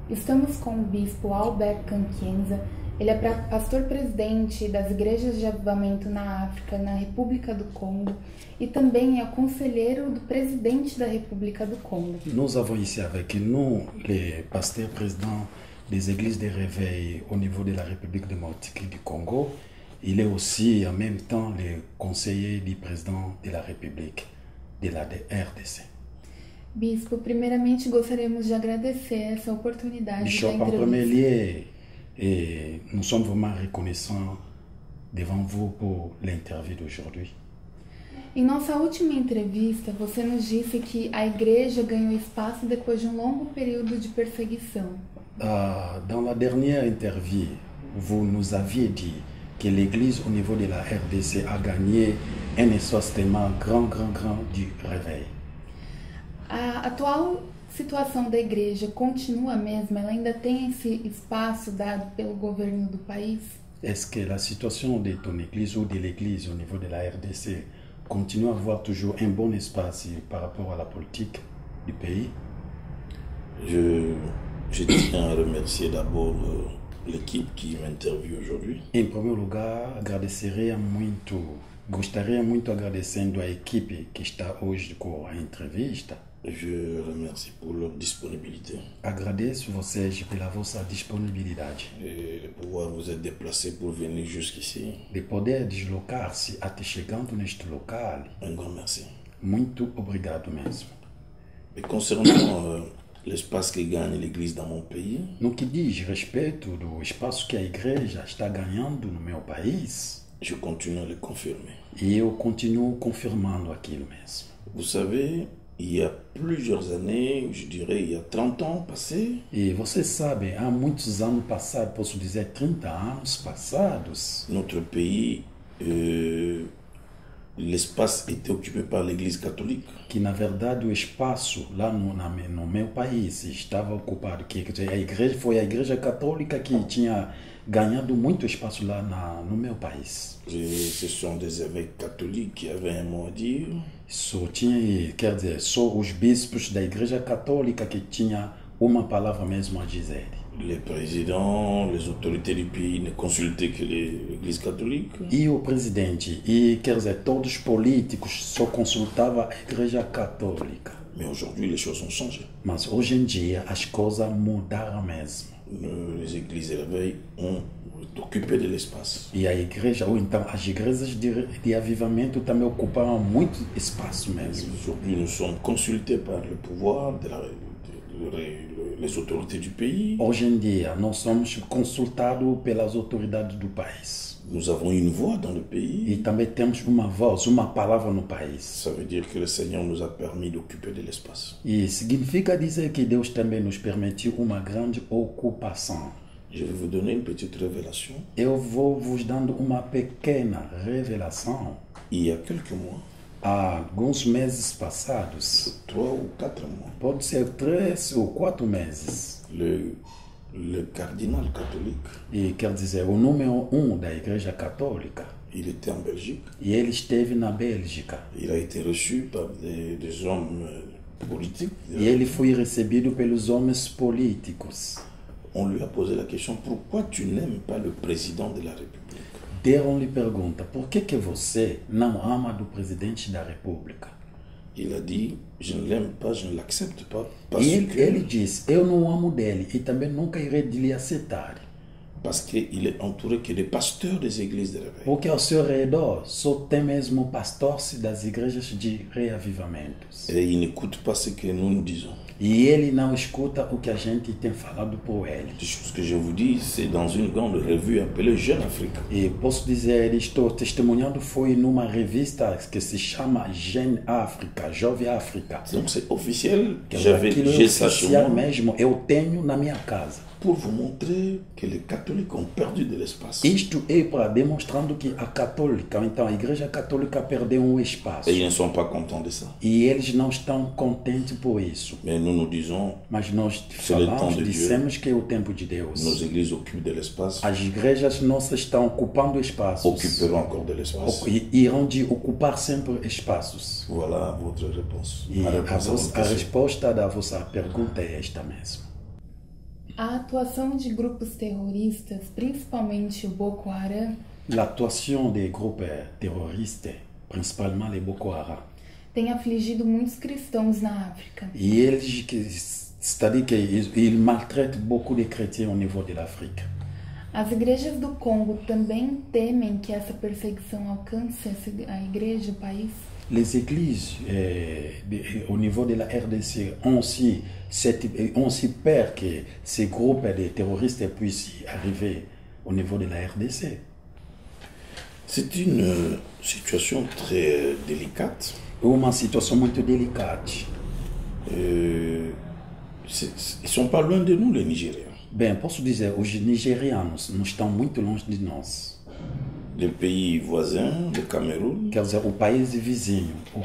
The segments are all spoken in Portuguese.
Estamos com o bispo Albert Kankienza. Ele é pastor-presidente das igrejas de avivamento na África, na República do Congo, e também é conselheiro do presidente da República do Congo. Nous avons ici avec nous les pasteurs présidents des églises de réveil au niveau de la République démocratique du Congo. Il est aussi en même temps le conseiller du président de la République de la RDC. Bispo, primeiramente gostaríamos de agradecer essa oportunidade Bishop, da en entrevista. premier lieu, nous sommes vraiment reconnaissants devant vous pour l'interview d'aujourd'hui. Em nossa última entrevista, você nos disse que a igreja ganhou espaço depois de um longo período de perseguição. Dans la dernière interview, vous nous aviez dit que l'Église au niveau de la RDC a gagné un espace tellement grand du réveil. A atual situação da igreja continua a mesma? Ela ainda tem esse espaço dado pelo governo do país? Est-ce que la situation de ton Église ou de l'Église au niveau de la RDC continue à avoir toujours un bon espace par rapport à la politique du pays? Je tiens à remercier d'abord l'équipe qui m'interviewe aujourd'hui. Em primeiro lugar, gostaria muito agradecendo a equipe que está hoje com a entrevista. Je remercie pour leur disponibilité. Agradeço vocês pela vossa disponibilidade. Et de pouvoir vous être déplacé pour venir jusqu'ici. De poder deslocar-se até chegando neste local. Un grand merci. Muito obrigado mesmo. Et concernant l'espace que gagne l'Église dans mon pays, no que diz respeito do espaço que a igreja está ganhando no meu país, je continue à le confirmer. E eu continuo confirmando aquilo mesmo. Vous savez, il y a plusieurs années, je dirais il y a 30 ans passés, E você sabe, há muitos anos passados, posso dizer 30 anos passados, notre pays, l'espace était occupé par l'Église catholique. que na verdade o espaço lá no meu país estava ocupado, que foi a igreja católica que tinha ganhado muito espaço lá no meu país. Ce sont des évêques catholiques qui avaient un mot à dire. Só os bispos da igreja católica que tinha uma palavra mesmo a dizer. Les présidents, les autorités du pays ne consultaient que l'Église catholique. E o presidente, todos os políticos só consultavam a igreja católica. Mais aujourd'hui, les choses ont changé. Mas hoje em dia as coisas mudaram mesmo. Les églises de réveil ont occupé de l'espace. E a igreja, ou então as igrejas de avivamento também ocuparam muito espaço mesmo. Aujourd'hui, nous sommes consultés par le pouvoir, les autorités du pays. Hoje em dia, nós somos consultados pelas autoridades do país. Nous avons une voix dans le pays. E também temos uma voz, uma palavra no país. Ça veut dire que le Seigneur nous a permis d'occuper de l'espace. E significa dizer que Deus também nos permitiu uma grande ocupação. Je vais vous donner une petite révélation. Eu vou vos dando uma pequena revelação. Il y a quelques mois, Há alguns meses passados, 3 ou 4 mois, pode ser 3 ou 4 meses, le cardinal catholique, e quer dizer, o número 1 da Igreja Católica, il était en Belgique. e ele esteve na Bélgica. Il a été reçu par des hommes politiques. E ele foi recebido pelos homens políticos. On lui a posé la question, pourquoi tu n'aimes pas le président de la République? Deram-lhe pergunta, por que você não ama do presidente da República? Il a dit, je ne l'aime pas, je ne l'accepte pas. E ele disse, eu não amo dele e também nunca irei lhe aceitar. Parce qu'il est entouré que des pasteurs des églises de réveil. Porque ao seu redor só tem mesmo pastores das igrejas de reavivamentos. Et il n'écoute pas ce que nous nous disons. E ele não escuta o que a gente tem falado por ele. Ce que je vous dis, c'est dans une grande revue appelée Jeune Afrique. E posso dizer, estou testemunhando, foi numa revista que se chama Jeune África, Jovem África. Donc c'est officiel, Aquilo j'ai ça chez oficial moi, mesmo, eu tenho na minha casa. pour vous montrer que les catholiques ont perdu de l'espace. Isto é para demonstrando que a católica, então a igreja católica perdeu um espaço. Et ils ne sont pas contents de ça. E eles não estão contentes por isso. Mais nous nous disons, Mas nós C'est le temps de dissemos que é o tempo de Deus. nos églises occupent de l'espace, As igrejas nossas estão ocupando espaços. occuperont encore de l'espace. E irão de ocupar sempre espaços. Voilà votre réponse. E Ma réponse à votre a question. resposta da vossa pergunta é esta mesmo. A atuação de grupos terroristas, principalmente o Boko Haram, L'attuazione des groupes terroristes, principalement les Boko Haram, tem afligido muitos cristãos na África. et c'est-à-dire qu'ils maltraitent beaucoup de chrétiens au niveau de l'Afrique. As igrejas do Congo também temem que essa perseguição alcance a igreja, o país? Les églises au niveau de la RDC ont aussi peur que ces groupes de terroristes puissent y arriver au niveau de la RDC. C'est une situation très délicate. Uma situação muito delicada. Ils ne sont pas loin de nous, les Nigériens. Bem, posso dizer, os nigerianos não estão muito longe de nós. Les pays voisins, le Cameroun, Quer dizer, o país vizinho, o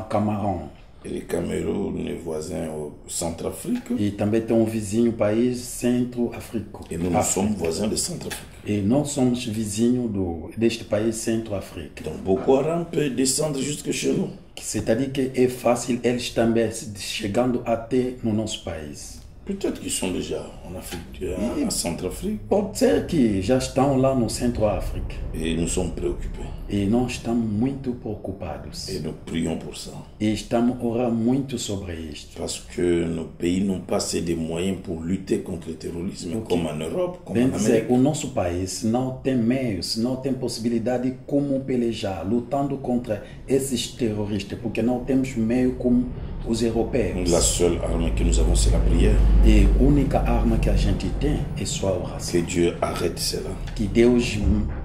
Camarão, et le Cameroun est voisin au Centrafrique. e também tem um vizinho país centro-africano. Et nous sommes voisins de Centrafrique. E nós somos vizinhos deste país centro-africano. Donc Boko Haram peut descendre jusque chez nous. C'est-à-dire que é fácil eles também chegando até no nosso país. Peut-être qu'ils sont déjà en Afrique, en Centrafrique. Pode ser que já estão lá no Centro-África. Et nous sommes préoccupés. E nós estamos muito preocupados. Et nous prions pour ça. E estamos orando muito sobre isto. Parce que nos pays n'ont pas assez de moyens pour lutter contre le terrorisme, comme en Europe, comme Bem en dizer, Amérique. o nosso país não tem meios, não tem possibilidade como pelejar, lutando contra esses terroristas, porque não temos meio como os europeus. La seule arme que nous avons, c'est la prière. E a única arma que a gente tem é só a oração. Que Dieu arrête cela. Que Deus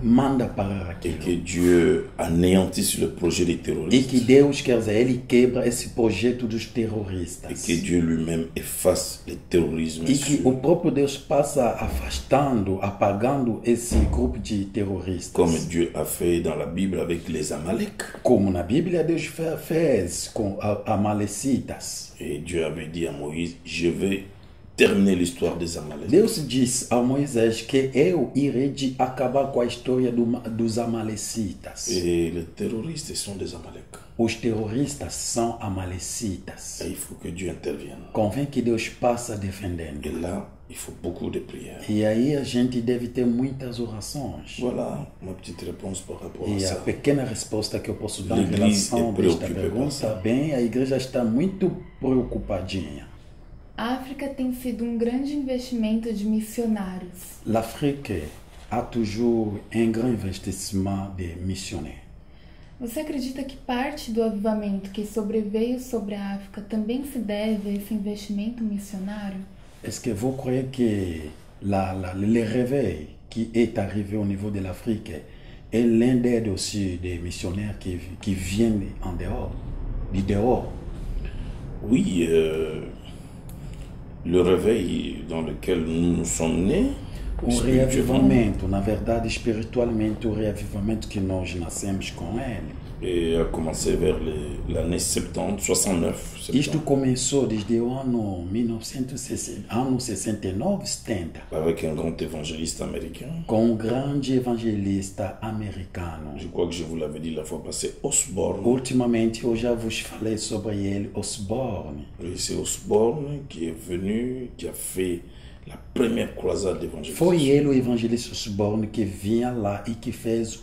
manda parar Et aquilo. que Dieu anéantisse le projet des E que terroristes. Deus, quer dizer, Ele quebra esse projeto dos Et terroristas. que Dieu lui-même efface le terrorisme. E que o próprio Deus passa afastando, apagando esse grupo de terroristas. Comme Dieu a fait dans la Bible avec les Amalek. Como na Bíblia Deus fez com Amalecitas. Et Dieu avait dit à Moïse, je vais terminer l'histoire des Amalek. Deus disse a Moisés que eu irei acabar com a história dos Amalecitas. Et les terroristes sont des Amalek. Os terroristas são Amalecitas. Et il faut que Dieu intervienne. Convém que Deus passe defendendo. Et là, il faut beaucoup de prières. E aí a gente deve ter muitas orações. Voilà ma petite réponse par rapport à E a ça. pequena resposta que eu posso dar em L'Église relação est a esta préoccupée pergunta, par ça. bem, a igreja está muito preocupadinha. A África tem sido um grande investimento de missionários. L'Afrique a toujours un grand investissement de missionnaires. Você acredita que parte do avivamento que sobreveio sobre a África também se deve a esse investimento missionário? Est-ce que vous croyez que le réveil qui est arrivé au niveau de l'Afrique est l'un d'aide aussi des missionnaires qui viennent en dehors, du dehors? Oui, le réveil dans lequel nous sommes nés, O reavivamento, na verdade, espiritualmente, o reavivamento que nós nascemos com ele. et a commencé vers l'année 70, 69. 70, Isto começou desde o ano 1969, 70, avec un grand évangéliste américain. com grande evangelista americano. Je crois que je vous l'avais dit la fois passée, Osborne. Ultimamente eu já vos falei sobre ele, Osborne. Et c'est Osborne qui est venu, qui a fait la première croisade d'évangélisation. Foi ele, o evangelista Osborne, que vinha lá e que fez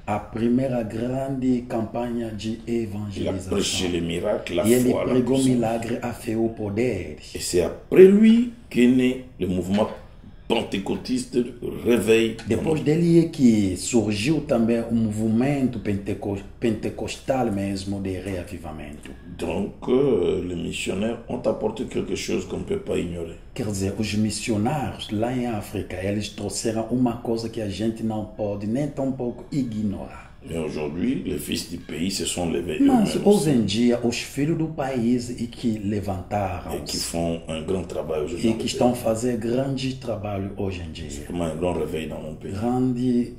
a primeira grande campanha de Il a evangelização. prêché les miracles, la E ele foi, la pregou puissance. milagre a fé o poder. Et c'est après lui qu'est né le mouvement pentecôtiste de réveil. Depois dele é que surgiu também o movimento pentecostal mesmo de reavivamento. Donc, les missionnaires ont apporté quelque chose qu'on ne peut pas ignorer. Quer dizer, os missionários lá em África, eles trouxeram uma coisa que a gente não pode nem tão pouco ignorar. Et aujourd'hui, les fils du pays se sont levés Mas eux-mêmes hoje em dia, os filhos do país e que levantaram et qui font un grand travail aujourd'hui. e dans que le estão a pays. fazer grande trabalho hoje em dia. Vraiment un grand réveil dans mon pays. Grande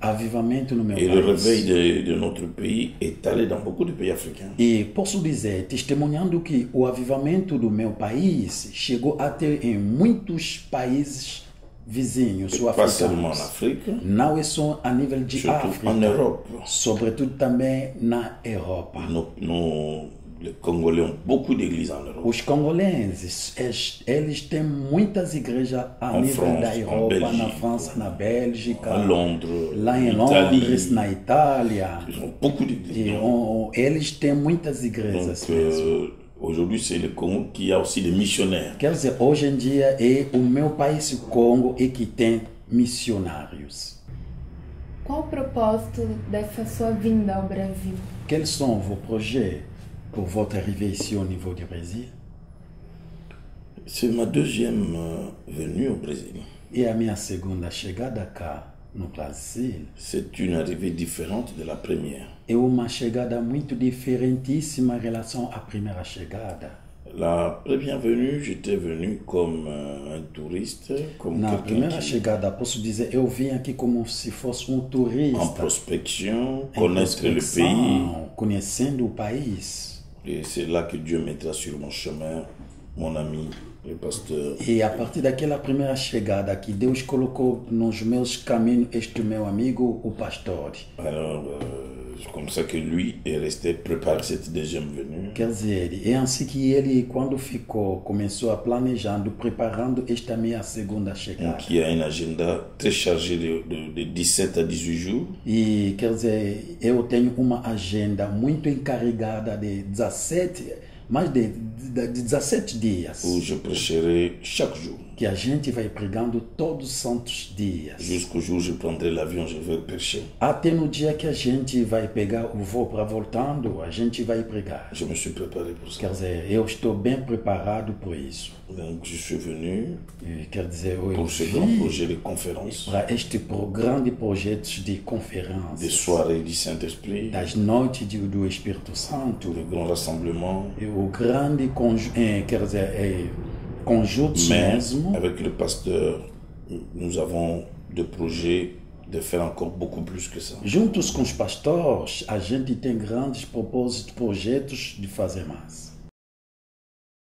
avivamento no meu Et le país. réveil de notre pays est allé dans beaucoup de pays africains. E posso dizer, testemunhando que o avivamento do meu país chegou até em muitos países vizinhos Et pas seulement en sul-africanos. Afrique, Não é só a nível de surtout África, en Europe. sobretudo também na Europa. Nos les Congolais ont beaucoup d'églises en Europe. Os congolenses, eles têm muitas igrejas a En nível France, da en Europa, na Belgique, França, na Bélgica, À Londres, lá em en Londres, Italie. na Itália. Ils ont beaucoup d'églises. E, eles têm muitas igrejas Donc, mesmo. aujourd'hui, c'est le Congo qui a aussi des missionnaires. Quer dizer, hoje em dia é o meu país, o Congo, e que tem missionários. Qual o propósito dessa sua vinda ao Brasil? Quels sont vos projets pour votre arrivée ici au niveau du Brésil? C'est ma deuxième venue au Brésil. E a minha segunda chegada cá no Brasil C'est une arrivée différente de la première. é uma chegada muito diferentíssima em relação à primeira chegada. La première venue, j'étais venu comme un touriste, comme Na quelqu'un primeira qui, chegada, posso dizer, eu vim aqui como se fosse um en turista, prospection, em connaître le pays. prospecção, conhecendo o país. Et c'est là que Dieu mettra sur mon chemin mon ami, le pasteur. E a partir daquela primeira chegada que Deus colocou nos meus caminhos este meu amigo, o pastor. Alors, c'est comme ça que lui est resté préparer cette deuxième venue. Quer dizer, é assim que ele, quando ficou, começou a planejando, preparando esta minha segunda chegada. Donc, il y a un agenda très chargé de 17 à 18 jours. E, quer dizer, eu tenho uma agenda muito encarregada de 17, mais de 17 dias, Où je prêcherai chaque jour. que a gente vai pregando todos os santos dias. Jusqu'au jour où je prendrai l'avion, je vais prêcher. Até no dia que a gente vai pegar o voo para voltando, a gente vai pregar. Je me suis préparé pour ça. Quer dizer, eu estou bem preparado por isso. Donc, je suis venu E, quer dizer, eu pour ce grand vim projet de conférence, para este grande projeto de des conferências, soirées du Saint-Esprit, das noites do Espírito Santo, le grand rassemblement, e o grande quer dizer, conjunto mais mesmo. avec le pasteur, nous avons des projets de faire encore beaucoup plus que ça. Juntos com os pastores, a gente tem grandes propósitos, projetos de fazer mais.